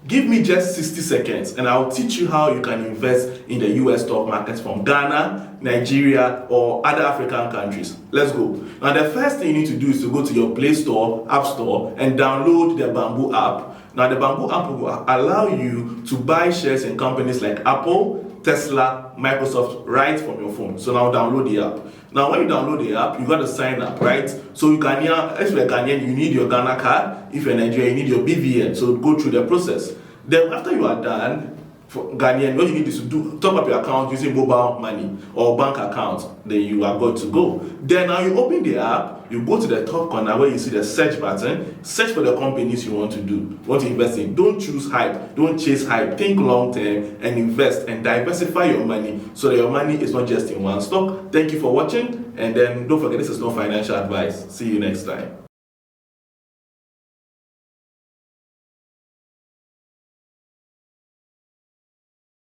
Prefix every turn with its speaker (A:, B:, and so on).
A: Give me just 60 seconds and I'll teach you how you can invest in the US stock market from Ghana, Nigeria, or other African countries. Let's go. Now, the first thing you need to do is to go to your Play Store, App Store, and download the Bamboo app. Now, the Bamboo app will allow you to buy shares in companies like Apple, Tesla, Microsoft right from your phone. So now download the app. Now when you download the app, you got to sign up, right? So you can, if you're Ghanaian, you need your Ghana card. If you're Nigerian, you need your BVN. So go through the process. Then after you are done, for Ghanaian, what you need is to do top up your account using mobile money or bank account. Then you are good to go. Then now you open the app, you go to the top corner where you see the search button, search for the companies you want to invest in. Don't choose hype, don't chase hype. Think long term and invest and diversify your money so that your money is not just in one stock. Thank you for watching, and then don't forget, this is not financial advice. See you next time.